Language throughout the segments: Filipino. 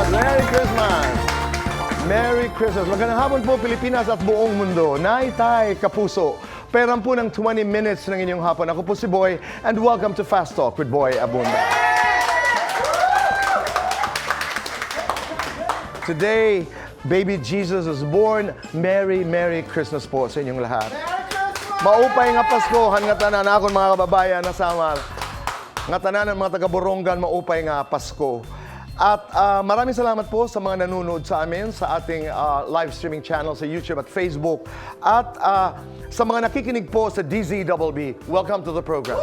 Christmas! Merry Christmas! Merry Christmas! Magandang hapon po, Pilipinas at buong mundo. Nay, tay, kapuso. Peran po ng 20 minutes ng inyong hapon. Ako po si Boy, and welcome to Fast Talk with Boy Abunda. Today, baby Jesus is born. Merry, Merry Christmas po sa inyong lahat. Maupay nga Pasko, nga tanan akong mga kababayan na samar. Nga tanan ng mga taga-Borongan, maupay nga Pasko. At maraming salamat po sa mga nanonood sa amin sa ating live streaming channel sa YouTube at Facebook. At sa mga nakikinig po sa DZBB, welcome to the program.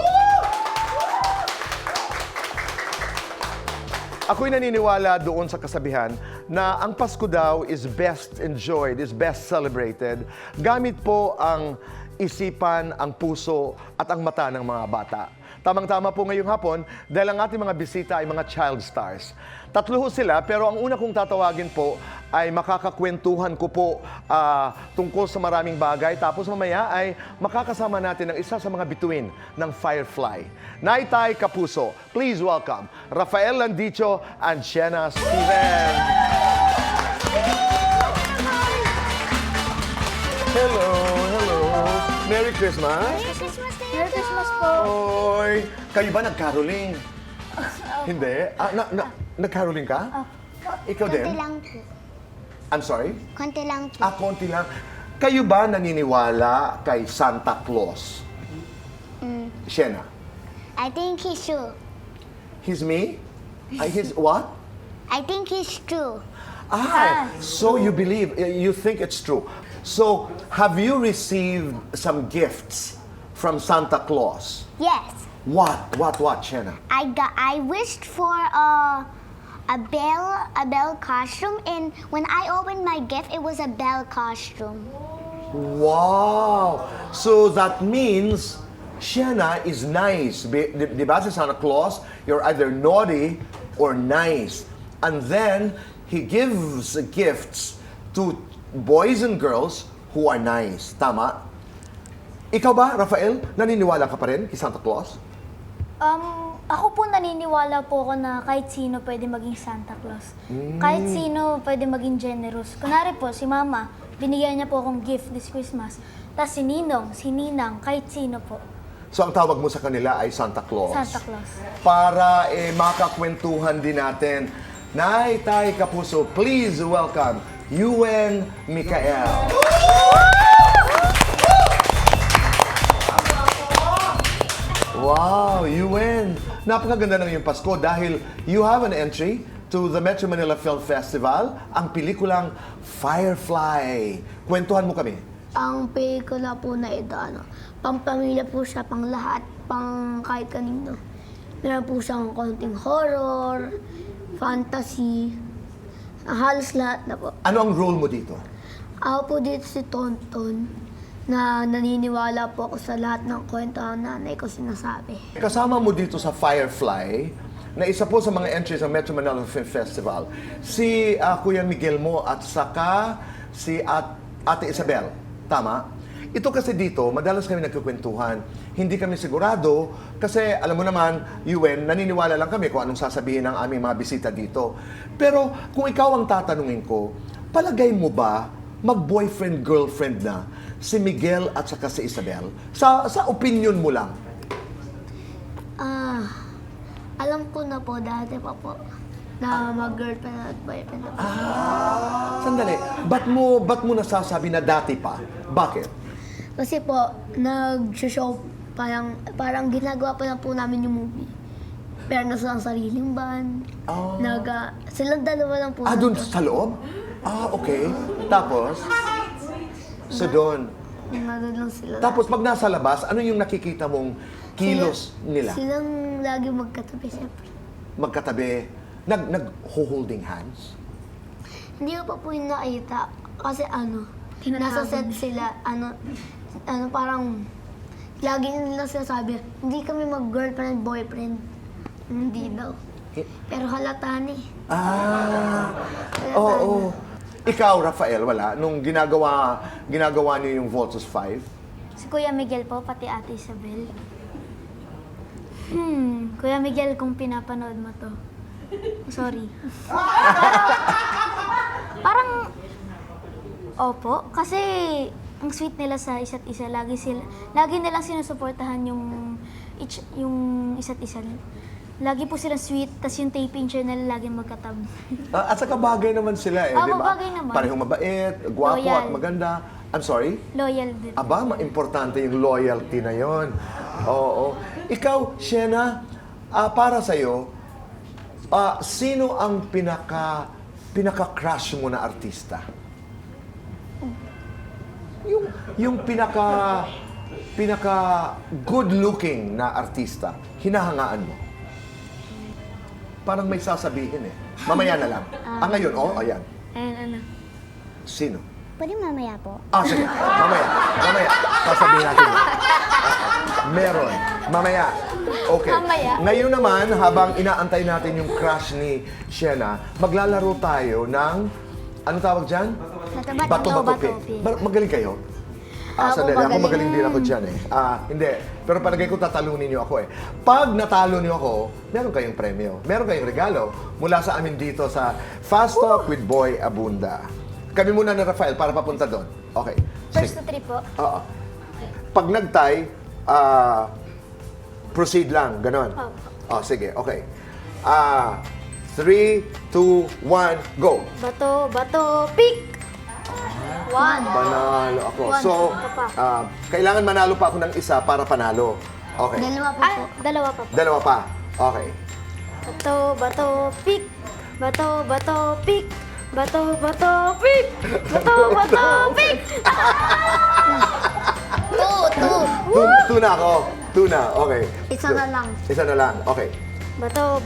Ako'y naniniwala doon sa kasabihan na ang Pasko daw is best enjoyed, is best celebrated. Gamit po ang isipan, ang puso at ang mata ng mga bata. Tamang-tama po ngayong hapon dahil ang ating mga bisita ay mga child stars. Tatlo ho sila, pero ang una kong tatawagin po ay makakakwentuhan ko po tungkol sa maraming bagay. Tapos mamaya ay makakasama natin ang isa sa mga bituin ng Firefly. Nay, tay, kapuso, please welcome Rafael Landicho and Shena Steven. Hello, hello. Merry Christmas. Merry Christmas po. Oy, kayo ba nag-caroling? Hindi? Nag-caroling ka? Ikaw din? Konti lang po. I'm sorry? Konti lang po. Konti lang. Kayo ba naniniwala kay Santa Claus? Shena? I think he's true. He's me? He's what? I think he's true. So you believe, you think it's true. So, have you received some gifts from Santa Claus? Yes. What, Shena? I wished for a bell costume, and when I opened my gift, it was a bell costume. Wow! So that means Shena is nice. Di ba si Santa Claus, you're either naughty or nice. And then, he gives gifts to boys and girls who are nice. Tama? Ikaw ba, Rafael, naniniwala ka pa rin kay Santa Claus? Ako po naniniwala po ako na kahit sino pwede maging Santa Claus. Kahit sino pwede maging generous. Kunwari po, si Mama, binigyan niya po akong gift this Christmas. Tapos si Ninong, si Ninang, kahit sino po. So ang tawag mo sa kanila ay Santa Claus? Santa Claus. Para makakwentuhan din natin. Nay, tay, kapuso, please welcome Yuen Micael. Wow, Yuen! Napakaganda ng iyong Pasko dahil you have an entry to the Metro Manila Film Festival, ang pelikulang Firefly. Kwentuhan mo kami. Ang pelikula po na ito, pampamilya po siya, pang lahat, pang kahit kanino. Meron po siyang konting horror, fantasy, halos lahat na po. Ano ang role mo dito? Ako po dito si Tonton, na naniniwala po ako sa lahat ng kwento ng nanay ko sinasabi. Kasama mo dito sa Firefly, na isa po sa mga entries ng Metro Manila Film Festival, si Kuya Miguel mo at saka si Ate Isabel. Tama? Ito kasi dito, madalas kami nagkukwentuhan. Hindi kami sigurado kasi alam mo naman, Yuen, naniniwala lang kami kung anong sasabihin ng aming mga bisita dito. Pero kung ikaw ang tatanungin ko, palagay mo ba mag-boyfriend-girlfriend na si Miguel at saka si Isabel? Sa opinion mo lang. Alam ko na po, dati pa po, na mag-girlfriend at boyfriend na po. Sandali, ba't mo nasasabi na dati pa? Bakit? Kasi po, nag-show, parang ginagawa pa lang po namin yung movie. Pero nasa ang sariling band. Silang dalawa lang po. Doon sa loob? Okay. Tapos? So doon. Nandun lang sila. Tapos pag nasa labas, ano yung nakikita mong kilos nila? Silang lagi magkatabi, siyempre. Magkatabi. Nag-holding hands? Hindi ko pa po yung nakita. Kasi nasa set sila, parang, lagi nila sinasabi, hindi kami mag-girlfriend, boyfriend. Hindi daw. Pero halata ni. Oo. Ikaw, Rafael, wala? Nung ginagawa niyo yung Voltus 5? Si Kuya Miguel po, pati Ate Isabel. Kuya Miguel, kung pinapanood mo to, Sorry. Parang, opo, kasi ang sweet nila sa isa't isa. Lagi nilang sinusuportahan yung isa't isa. Lagi po silang sweet, tas yung taping chair nila laging magkatab. At saka bagay naman sila eh, Oo, di ba? bagay naman. Parehong mabait, gwapo Loyal. at maganda. I'm sorry? Loyal din. Aba, importante yung loyalty na yon. Oo. Ikaw, Shena, para sa'yo, sino ang pinaka-crush mo na artista? Yung pinaka good-looking na artista, hinahangaan mo. Parang may sasabihin eh. Mamaya na lang. Ngayon, ayan. Ano? Sino? Pwede mamaya po. Sige. Mamaya. Sasabihin natin. Meron. Mamaya. Okay. Mamaya. Ngayon naman, habang inaantay natin yung crush ni Shena, maglalaro tayo ng, ano tawag dyan? Bato-bato pick. Magaling kayo? Sandali. Ako magaling din ako dyan eh. Hindi. Pero palagay ko tatalunin niyo ako eh. Pag natalo niyo ako, meron kayong premyo. Meron kayong regalo mula sa amin dito sa Fast Talk with Boy Abunda. Kami muna ni Rafael para papunta doon. Okay. First Sige. to 3 po. Oo. Pag nag-tie, proceed lang. Ganon. Sige. Okay. 3, 2, 1, go. Bato, pick! 1. Panalo ako. One. So, Ito pa. kailangan manalo pa ako ng isa para panalo. Okay. Dalawa po po. Dalawa pa po. Dalawa pa. Okay. Bato, pick! Bato, pick! Bato, pick! Bato, pick! Two na ako. Two na. Okay. Isa na lang. Isa na lang. Okay. Bato,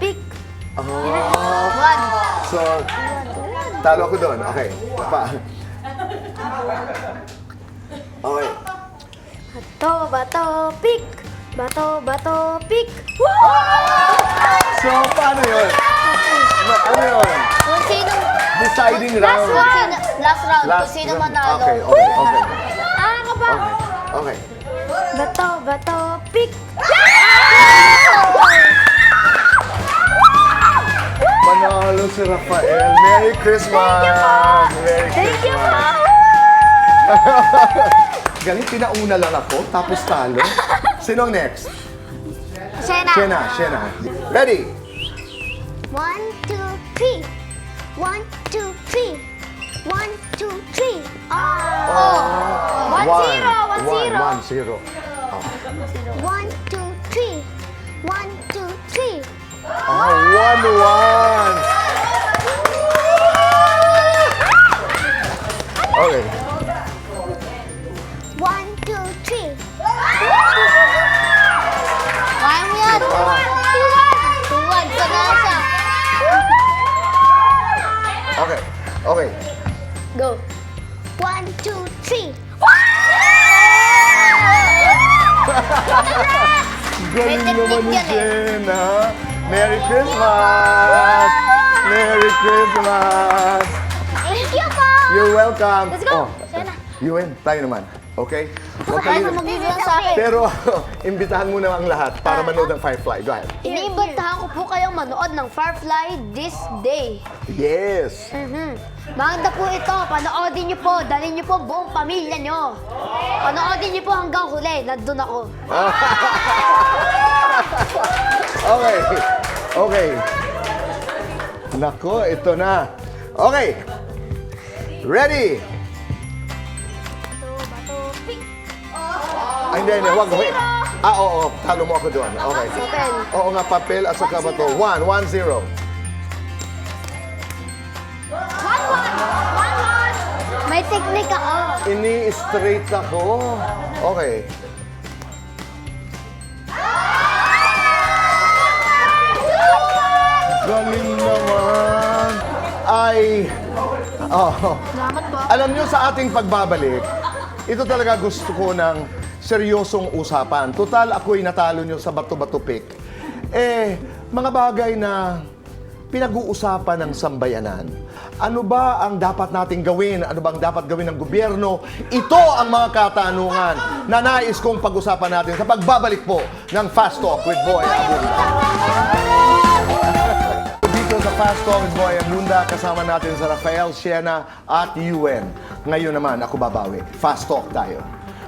pick! So, talo ako doon. Okay. Pa. Okay. Bato, pick! Bato, pick! So, paano yun? Ano yun? Kung sino, Deciding round. last round, kung sino round. manalo. Okay. Ako ba? Okay. Bato, pick! Panalo si Rafael. Merry Christmas! Merry Thank you po! Christmas! Galing, pinauna lang ako, tapos talo. Sino ang next? Shena. Shena. Ready? 1, 2, 3. 1, 2, 3. 1, 2, 3. 1-0. 1, 2, 3. 1, 2, 3. 1-1. Okay. 1, 2, 3. Kaya mo yan. 2-1. Panasa. Okay. Go. 1, 2, 3. Galing May naman technique ni yan eh. Shena. Merry Christmas! Merry Christmas! Thank you po. You're welcome. Let's go, Oh, Shena. You win. Tayo naman. Okay? Huwag Kaya kayo- mo mag-review sa akin. Pero, imbitahan mo na ang lahat para manood ng Firefly. Go ahead. Iniimbitahan ko po kayong manood ng Firefly this day. Yes! Maganda po ito. Panoodin niyo po. Dalhin niyo po buong pamilya niyo. Panoodin niyo po hanggang huli. Nandun ako. Okay. Nako, ito na. Okay. Ready? Bato, pick! Ay, hindi. Wag. Oo. Talo mo ako doon. Okay. Papel. Oo nga, papel at saka ba ito? 1-0. May technique ako. Ini-straight ako. Okay. Galing naman. Alam nyo, sa ating pagbabalik, ito talaga gusto ko ng seryosong usapan. Total, ako'y natalo nyo sa bato-bato pick. Mga bagay na pinag-uusapan ng sambayanan. Ano ba ang dapat nating gawin? Ano ba ang dapat gawin ng gobyerno? Ito ang mga katanungan na nais kong pag-usapan natin sa pagbabalik po ng Fast Talk with Boy Abunda. Fast Talk with Boy Abunda. Kasama natin sa Rafael, Sienna, at Yuen. Ngayon naman, ako babawi. Fast Talk tayo.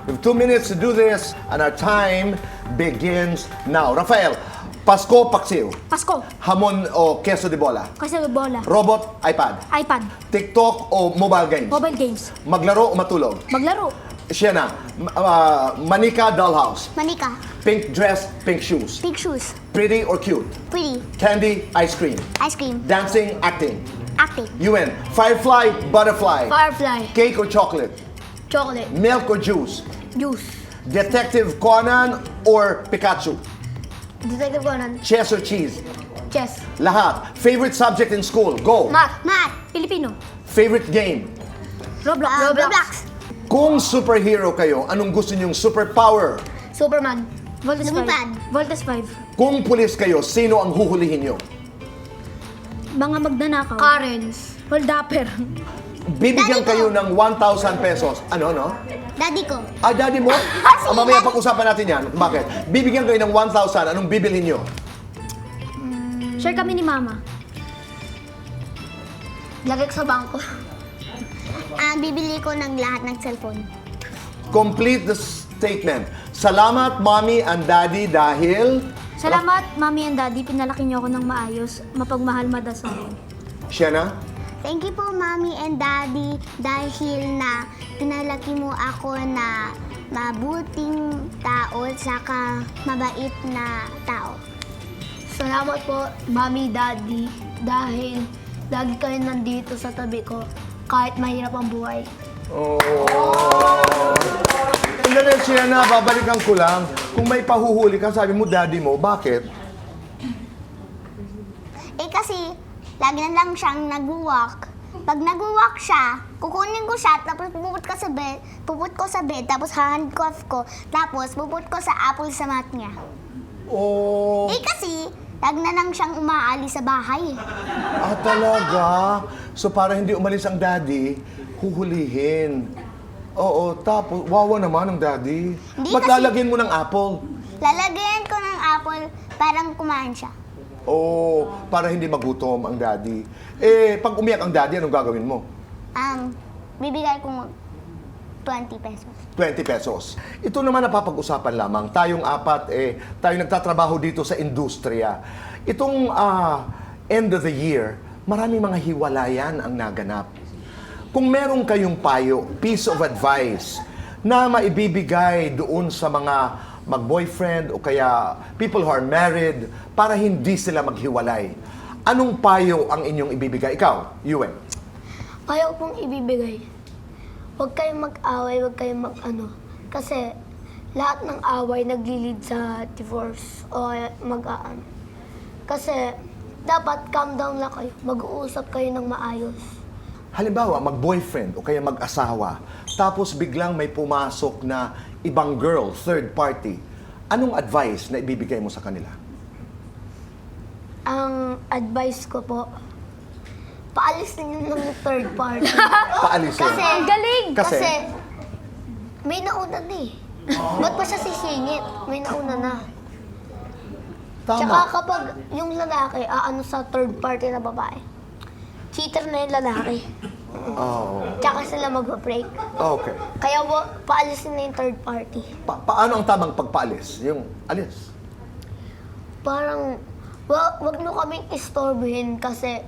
We have 2 minutes to do this, and our time begins now. Rafael, Pasko, Paksiw. Pasko. Hamon o queso de bola. Kasi bola. Robot, iPad. iPad. TikTok o mobile games. Mobile games. Maglaro o matulog. Maglaro. Sienna, manika, dollhouse. Manika. Pink dress, pink shoes. Pink shoes. Pretty or cute. Pretty. Candy, ice cream. Ice cream. Dancing, acting. Acting. UN, firefly, butterfly. Firefly. Cake or chocolate. Chocolate. Milk or juice. Juice. Detective Conan or Pikachu. Detective Conan. Chess or cheese. Chess. Lahat. Favorite subject in school. Go. Math. Math. Pilipino. Favorite game. Roblox. Roblox. Kung superhero kayo, anong gusto niyong superpower? Superman. Voltes 5. Lumipad. Voltes 5. Kung pulis kayo, sino ang huhulihin niyo? Mga magnanakaw. Karens. Holdapper. Bibigyan Daddy ko. kayo ng 1,000 pesos. Ano, no? Daddy ko. Ah, daddy mo? Mamaya pag-usapan natin yan. Bakit? Bibigyan kayo ng 1,000. Anong bibilhin niyo? Share kami ni Mama. Lagay ko sa bangko. Bibili ko ng lahat ng cellphone. Complete the statement. Salamat, mommy and daddy, dahil... Salamat, Mami and Daddy. Pinalaki niyo ako ng maayos. Mapagmahal, madasal. Sienna? Thank you po, Mommy and Daddy, dahil na pinalaki mo ako na mabuting tao at saka mabait na tao. Salamat po, Mami, Daddy, dahil lagi kayo nandito sa tabi ko kahit mahirap ang buhay. Oh. Sandali, Sienna, babalikan ko lang. Kung may pahuhuli ka, sabi mo, daddy mo, bakit? Kasi, lagi na lang siyang nag-walk. Pag nag-walk siya, kukunin ko siya, tapos puput ko sa bed, tapos handcuff ko, tapos puput ko sa apple sa mat niya. Oh. Kasi, lagi na lang siyang umaalis sa bahay. Ah, talaga? So, para hindi umalis ang daddy, huhulihin. Oo, tapos, wawa naman ang daddy. Hindi Ba't kasi- lalagyan mo ng apple? Lalagyan ko ng apple, parang kumain siya. Oo, para hindi magutom ang daddy. Eh, pag umiyak ang daddy, anong gagawin mo? Bibigay ko 20 pesos. 20 pesos. Ito naman napapag-usapan lamang. Tayong apat, tayo nagtatrabaho dito sa industriya. Itong end of the year, maraming mga hiwalayan ang naganap. Kung meron kayong payo, piece of advice, na maibibigay doon sa mga mag-boyfriend o kaya people who are married para hindi sila maghiwalay, anong payo ang inyong ibibigay? Ikaw, Yuen. Kaya pong ibibigay. Huwag kayong mag-away, huwag kayong mag-ano. Kasi lahat ng away naglilid sa divorce o mag-aano. Kasi dapat calm down lang kayo. Mag-uusap kayo ng maayos. Halimbawa, mag-boyfriend o kaya mag-asawa, tapos biglang may pumasok na ibang girl, third party. Anong advice na ibibigay mo sa kanila? Ang advice ko po, paalisin niyo ng third party. Paalisin. Kasi, Ang galing! Kasi? Kasi, may nauna na eh. Ba't pa siya sisingit? May nauna na. Tsaka Tama. kapag yung lalaki aano sa third party na babae, cheater na yung lalaki. Oh, Tsaka sila mag-break. okay. Kaya paalisin na yung third party. Paano ang tamang pagpaalis? Yung alis? Parang, wag nyo kaming istorbohin kasi,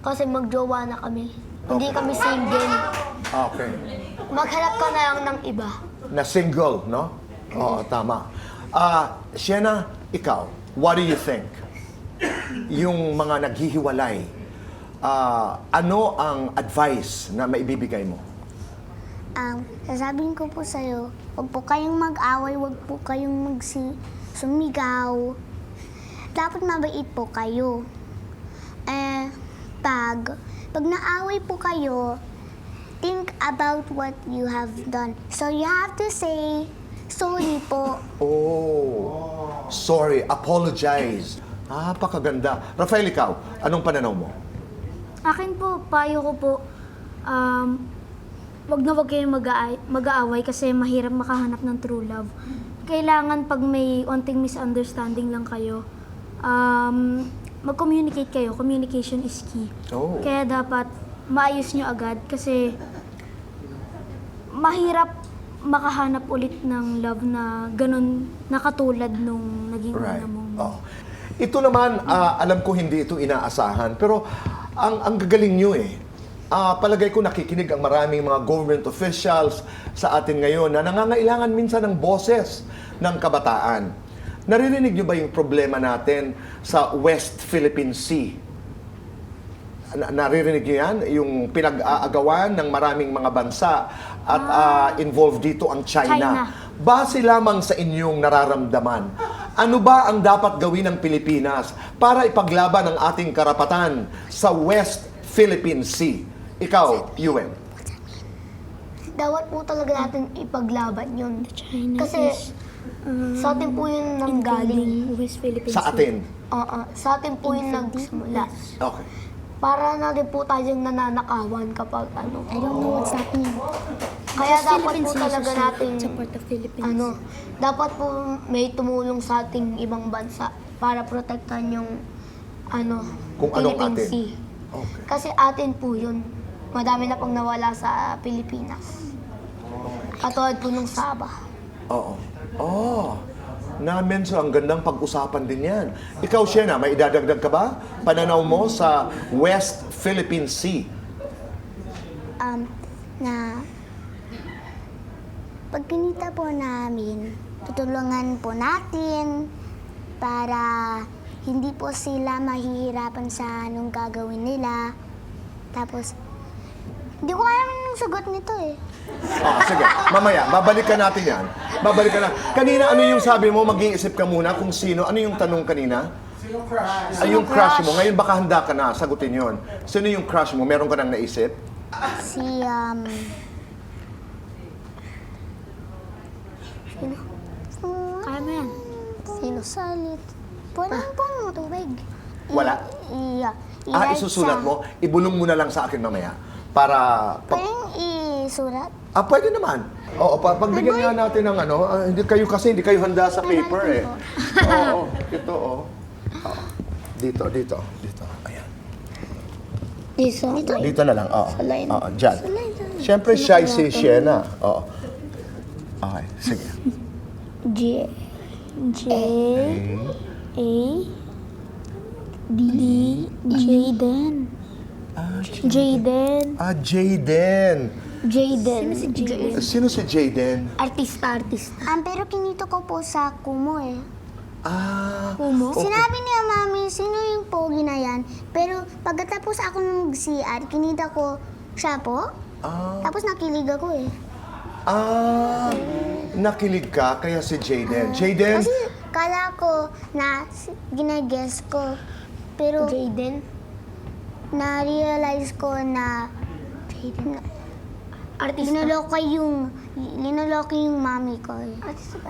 kasi magjowa na kami. Hindi Okay. kami single. Okay. Maghanap ka na lang ng iba. Na single, no? Oo, tama. Sienna, ikaw, what do you think? Yung mga naghihiwalay, ano ang advice na maibibigay mo? Sasabihin ko po sa'yo, huwag po kayong mag-away, huwag po kayong sumigaw. Dapat mabait po kayo. Pag naaway po kayo, think about what you have done. So you have to say, sorry po. Oh, sorry, apologize. Pakaganda. Rafael, ikaw, anong pananaw mo? Akin po, payo ko po, wag na wag kayong mag-aaway kasi mahirap makahanap ng true love. Kailangan pag may onting misunderstanding lang kayo, mag-communicate kayo. Communication is key. Oh. Kaya dapat maayos nyo agad kasi mahirap makahanap ulit ng love na ganun, na katulad nung naging Right. una mong... Oh. Ito naman, alam ko hindi ito inaasahan, pero ang gagaling nyo eh. Palagay ko nakikinig ang maraming mga government officials sa atin ngayon na nangangailangan minsan ng boses ng kabataan. Naririnig nyo ba yung problema natin sa West Philippine Sea? Naririnig nyo yan? Yung pinag-aagawan ng maraming mga bansa at involved dito ang China. China. Base lamang sa inyong nararamdaman, ano ba ang dapat gawin ng Pilipinas para ipaglaban ang ating karapatan sa West Philippine Sea? Ikaw, Yuen. Dapat po talaga natin ipaglaban yun. China Kasi is, sa atin po yun nanggaling. West Philippines. Sa atin. Oo, sa atin po yun nagsimula. Okay. Para na din po tayong nananakawan kapag ano. I don't know what's happening. Kaya dapat po talaga natin, Sa part of Philippines. ano, dapat po may tumulong sa ating ibang bansa para protektahan yung, ano, Kung anong Philippine atin. Sea. Okay. Kasi atin po yun. Madami na pong nawala sa Pilipinas. Katulad po nung Sabah. Oo. Oh. Na-mention, ang gandang pag-usapan din yan. Ikaw, Shena, may idadagdag ka ba? Pananaw mo sa West Philippine Sea. Na pag kinita po namin, tutulungan po natin para hindi po sila mahihirapan sa anong gagawin nila. Tapos, hindi ko alam yung sagot nito eh. Sige, mamaya, babalikan natin yan. Babalikan na. Kanina, ano yung sabi mo? Mag-iisip ka muna kung sino. Ano yung tanong kanina? Ay, yung crush mo. Ngayon baka handa ka na sagutin yon. Sino yung crush mo? Meron ka nang naisip? Si, Kaya mo yan. Sino? Salit. Walang pong tubig. Wala? Isusulat mo? Ibulong mo na lang sa akin mamaya. Para... Pwedeng isulat? Pwede naman. Oo, pagbigyan nga natin ng ano, hindi kayo handa sa paper eh. Oo, ito Oo. Dito. Ayan. Dito na lang, oo. line. Oo, dyan. Siyempre, shy si Shena. Oo. Okay, sige. J A D Jaden. Jaden. Jaden. Jaden. Sino si Jaden? Artista. Pero kinito ko po sa Kumo eh. Kumo? Okay. Sinabi niya, Mami, sino yung pogi na yan? Pero pagkatapos ako ng CR, kinita ko siya po. Tapos nakilig ako eh. Nakilig ka, kaya si Jaden. Jaden, Kasi kala ko na ginaguess ko. Pero Jaden. na-realize ko na Artista. linuloko yung mami ko eh.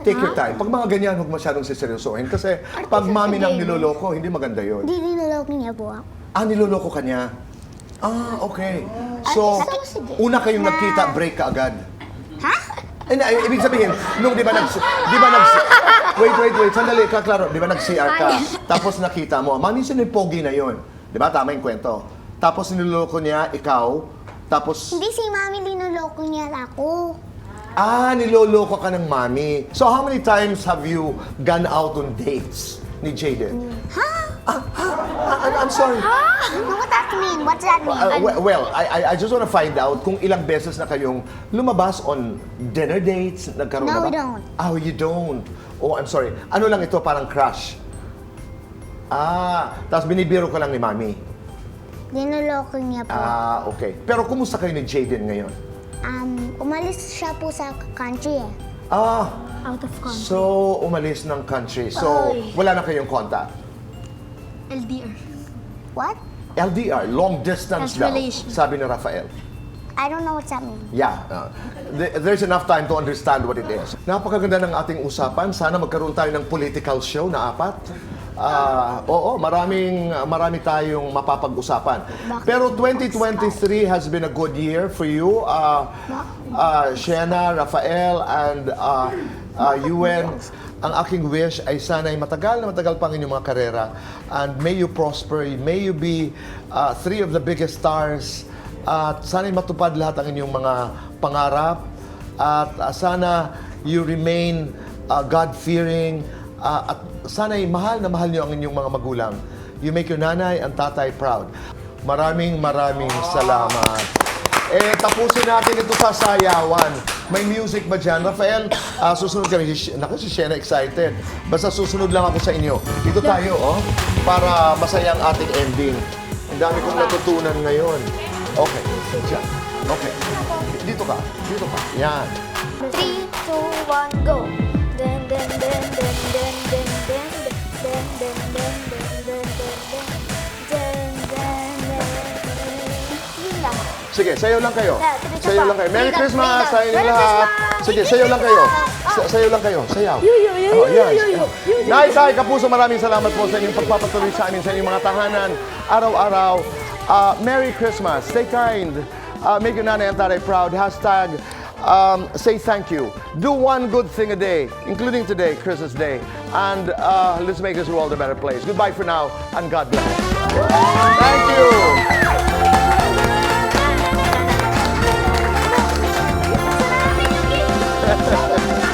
take your time. Pag mga ganyan, huwag masyadong siseryosohin. Kasi pag mami nang niloloko, hindi maganda yon. Hindi linuloko niya po ako. Niloloko ka niya? Okay. So, una kayong nagkita, break ka agad. Ha? Ibig sabihin, nung wait, sandali, kaklaro, di ba nag-CR ka, tapos nakita mo, mami, sino yung pogi na yon? Di ba, tama yung kwento. Tapos niloloko niya, ikaw, tapos, Hindi si mami linuloko niya ako. niloloko ka ng mami. So, how many times have you gone out on dates ni Jaden? I'm sorry. What that mean? What's that mean? Well, I just want to find out kung ilang beses na kayong lumabas on dinner dates. Nagkaroon No, na ba? we don't. You don't. Oh, I'm sorry. Ano lang ito, parang crush? Tapos binibiro ka lang ni Mami. Linuloko niya po. Okay. Pero kumusta kayo ni Jaden ngayon? Umalis siya po sa country eh. Out of country. So, umalis ng country. So, wala na kayong contact. LDR. What? LDR, long distance As daw, relation. sabi ni Rafael. I don't know what's that mean. Yeah, there's enough time to understand what it is. Napakaganda ng ating usapan. Sana magkaroon tayo ng political show na 4. Oo, marami tayong mapapag-usapan. Pero 2023 has been a good year for you, Shena, Rafael, and Yuen. ang aking wish ay sana'y matagal na matagal pang inyong mga karera. And may you prosper, may you be three of the biggest stars. At sana'y matupad lahat ang inyong mga pangarap. At sana you remain God-fearing. At sana'y mahal na mahal niyo ang inyong mga magulang. You make your nanay and tatay proud. Maraming salamat. Tapusin natin ito sa sayawan. May music ba dyan? Rafael, susunod kami. Naku, si Shena excited. Basta susunod lang ako sa inyo. Dito tayo, para masaya ang ating ending. Ang dami kong natutunan ngayon. Okay, dyan. Okay. Dito ka. Yan. 3, 2, 1, go! Den, den, den, den, den, den, den, den, den, den, den, den, den, den, den, den, den. Yun lang. Sige, sayo lang kayo. Yeah, Sayo lang kayo. Merry Freedom, Christmas freedom. sa inyong Merry lahat. Christmas. Sige, sayo lang kayo. Sayo lang kayo. Sayaw. Yes. Nay, Tay, Kapuso, maraming salamat po sa inyong pagpapatuloy sa amin, sa inyong mga tahanan. Araw-araw. Merry Christmas. Stay kind. Make your nanay and tatay proud. Hashtag say thank you. Do one good thing a day, including today, Christmas Day. And let's make this world a better place. Goodbye for now, and God bless. Thank you.